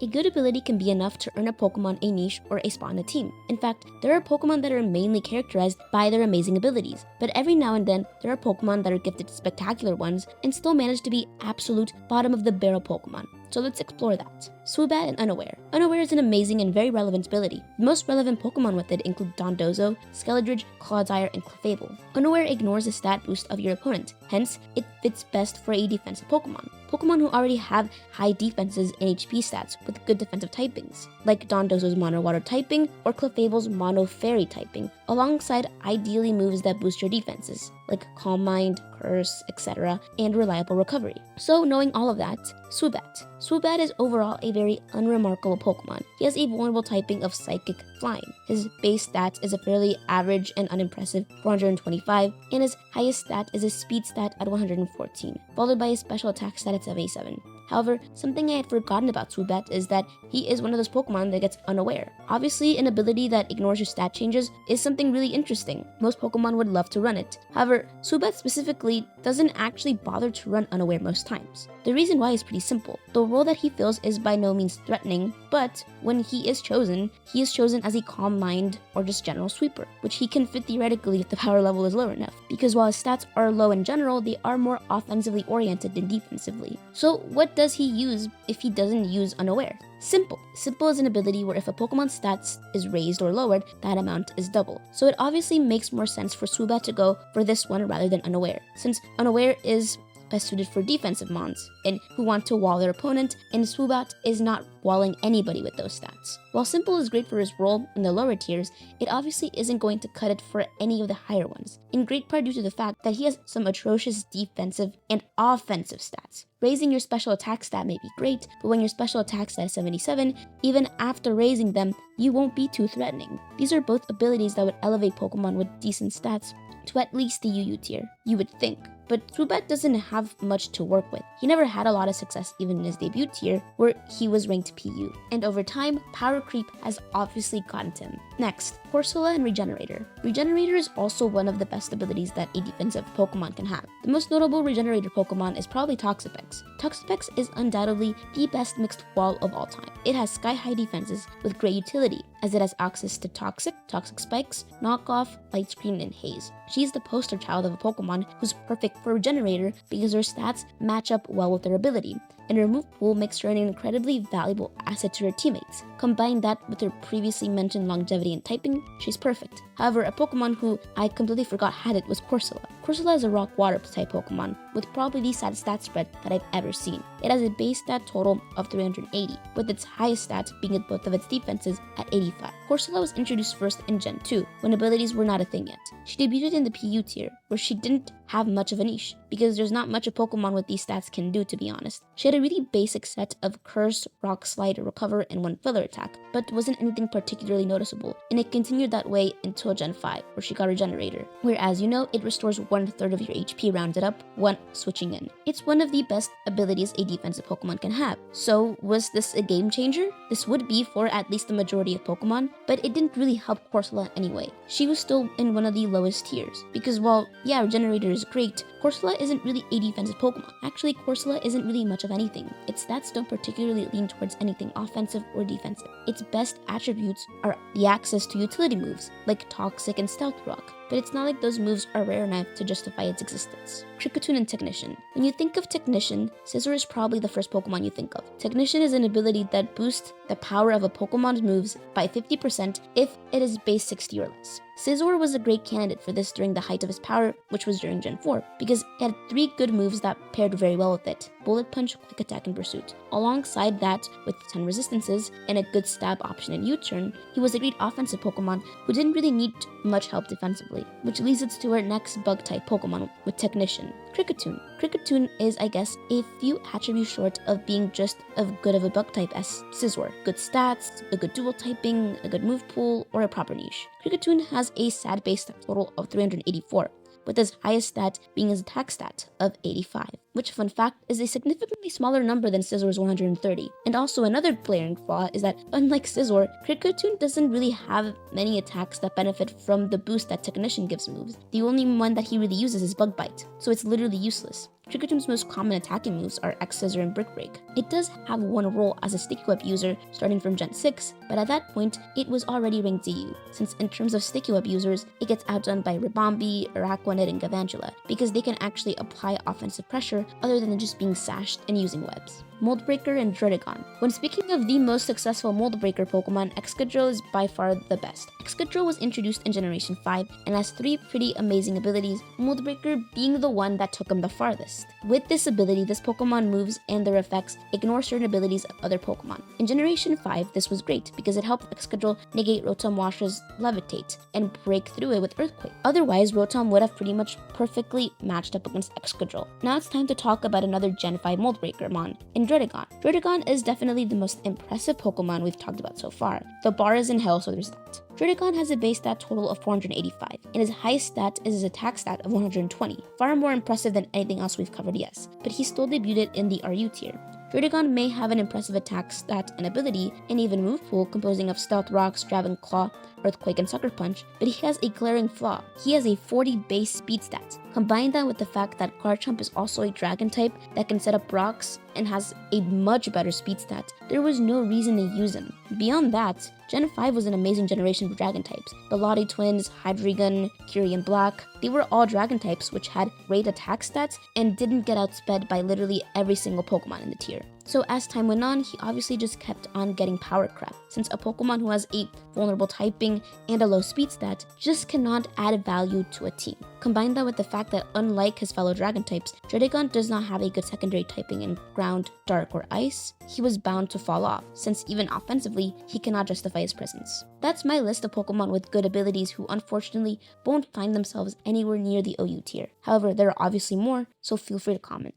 A good ability can be enough to earn a Pokemon a niche or a spot in a team. In fact, there are Pokemon that are mainly characterized by their amazing abilities, but every now and then there are Pokemon that are gifted spectacular ones and still manage to be absolute bottom of the barrel Pokemon. So let's explore that. Swoobat and Unaware. Unaware is an amazing and very relevant ability. The most relevant Pokemon with it include Dondozo, Skeledridge, Clodsire, and Clefable. Unaware ignores the stat boost of your opponent, hence it fits best for a defensive Pokemon. Pokemon who already have high defenses and HP stats with good defensive typings, like Dondozo's Mono Water typing or Clefable's Mono Fairy typing, alongside ideally moves that boost your defenses, like Calm Mind, Curse, etc., and Reliable Recovery. So knowing all of that, Swoobat. Swoobat is overall a very unremarkable Pokemon. He has a vulnerable typing of Psychic Flying. His base stat is a fairly average and unimpressive 425, and his highest stat is his speed stat at 114, followed by his special attack stat at 77. However, something I had forgotten about Swoobat is that he is one of those Pokemon that gets Unaware. Obviously, an ability that ignores your stat changes is something really interesting. Most Pokemon would love to run it. However, Swoobat specifically doesn't actually bother to run Unaware most times. The reason why is pretty simple. The role that he fills is by no means threatening, but when he is chosen as a Calm Mind or just General Sweeper, which he can fit theoretically if the power level is low enough, because while his stats are low in general, they are more offensively oriented than defensively. So what does he use if he doesn't use Unaware? Simple. Simple is an ability where if a Pokemon's stats is raised or lowered, that amount is double. So it obviously makes more sense for Swoobat to go for this one rather than Unaware, since Unaware is best suited for defensive mons and who want to wall their opponent, and Swoobat is not walling anybody with those stats. While Simple is great for his role in the lower tiers, it obviously isn't going to cut it for any of the higher ones, in great part due to the fact that he has some atrocious defensive and offensive stats. Raising your special attack stat may be great, but when your special attack stat is 77, even after raising them, you won't be too threatening. These are both abilities that would elevate Pokemon with decent stats to at least the UU tier, you would think. But Swoobat doesn't have much to work with. He never had a lot of success even in his debut tier, where he was ranked PU. And over time, power creep has obviously gotten to him. Next, Corsola and Regenerator. Regenerator is also one of the best abilities that a defensive Pokemon can have. The most notable Regenerator Pokemon is probably Toxapex. Toxapex is undoubtedly the best mixed wall of all time. It has sky-high defenses with great utility, as it has access to Toxic Spikes, Knockoff, Light Screen, and Haze. She's the poster child of a Pokemon who's perfect for Regenerator because her stats match up well with their ability, and her move pool makes her an incredibly valuable asset to her teammates. Combine that with her previously mentioned longevity and typing, she's perfect. However, a Pokemon who I completely forgot had it was Corsola. Corsola is a rock-water type Pokemon with probably the saddest stat spread that I've ever seen. It has a base stat total of 380, with its highest stats being at both of its defenses at 85. Corsola was introduced first in Gen 2, when abilities were not a thing yet. She debuted in the PU tier, where she didn't have much of a niche, because there's not much a Pokemon with these stats can do, to be honest. She had a really basic set of Curse, Rock Slide, Recover, and 1 filler attack, but wasn't anything particularly noticeable, and it continued that way until Gen 5, where she got Regenerator, where as you know, it restores 1/3 of your HP rounded up when switching in. It's one of the best abilities a defensive Pokemon can have. So was this a game changer? This would be for at least the majority of Pokemon, but it didn't really help Corsola anyway. She was still in one of the lowest tiers, because while, yeah, Regenerator is great, Corsola isn't really a defensive Pokemon. Actually, Corsola isn't really much of anything. Its stats don't particularly lean towards anything offensive or defensive. Its best attributes are the access to utility moves, like Toxic and Stealth Rock, but it's not like those moves are rare enough to justify its existence. Kricketune and Technician. When you think of Technician, Scizor is probably the first Pokemon you think of. Technician is an ability that boosts the power of a Pokemon's moves by 50% if it is base 60 or less. Scizor was a great candidate for this during the height of his power, which was during Gen 4, because it had 3 good moves that paired very well with it: Bullet Punch, Quick Attack, and Pursuit. Alongside that, with 10 resistances and a good stab option in U-turn, he was a great offensive Pokemon who didn't really need much help defensively, which leads us to our next bug-type Pokemon with Technician, Kricketune. Kricketune is, I guess, a few attributes short of being just as good of a bug type as Scizor. Good stats, a good dual typing, a good move pool, or a proper niche. Kricketune has a stat base total of 384, with his highest stat being his attack stat of 85. which, fun fact, is a significantly smaller number than Scissor's 130. And also another glaring flaw is that, unlike Scizor, Kricketune doesn't really have many attacks that benefit from the boost that Technician gives moves. The only one that he really uses is Bug Bite, so it's literally useless. Kricketune's most common attacking moves are X Scissor and Brick Break. It does have one role as a Sticky Web user starting from Gen 6, but at that point, it was already ranked ZU, since in terms of Sticky Web users, it gets outdone by Ribombee, Araquanid, and Gavangela, because they can actually apply offensive pressure other than just being sashed and using webs. Mold Breaker and Druddigon. When speaking of the most successful Mold Breaker Pokemon, Excadrill is by far the best. Excadrill was introduced in Generation 5 and has 3 pretty amazing abilities, Mold Breaker being the one that took him the farthest. With this ability, this Pokemon moves and their effects ignore certain abilities of other Pokemon. In Generation 5, this was great because it helped Excadrill negate Rotom Wash's Levitate and break through it with Earthquake. Otherwise, Rotom would have pretty much perfectly matched up against Excadrill. Now it's time to talk about another Gen 5 Mold Breaker mon, in Druddigon. Druddigon is definitely the most impressive Pokemon we've talked about so far. The bar is in hell, so there's that. Druddigon has a base stat total of 485, and his highest stat is his attack stat of 120, far more impressive than anything else we've covered, yes, but he still debuted in the RU tier. Druddigon may have an impressive attack stat and ability, and even move pool composing of Stealth Rocks, Dragon Claw, Earthquake, and Sucker Punch, but he has a glaring flaw. He has a 40 base speed stat. Combine that with the fact that Garchomp is also a Dragon type that can set up rocks and has a much better speed stat, there was no reason to use him. Beyond that, Gen 5 was an amazing generation of Dragon types. The Lottie Twins, Hydreigon, Kyurem Black, they were all Dragon types which had great attack stats and didn't get outsped by literally every single Pokemon in the tier. So as time went on, he obviously just kept on getting power crap, since a Pokemon who has a vulnerable typing and a low speed stat just cannot add value to a team. Combine that with the fact that unlike his fellow Dragon types, Druddigon does not have a good secondary typing in Ground, Dark, or Ice, he was bound to fall off, since even offensively, he cannot justify his presence. That's my list of Pokemon with good abilities who unfortunately won't find themselves anywhere near the OU tier. However, there are obviously more, so feel free to comment.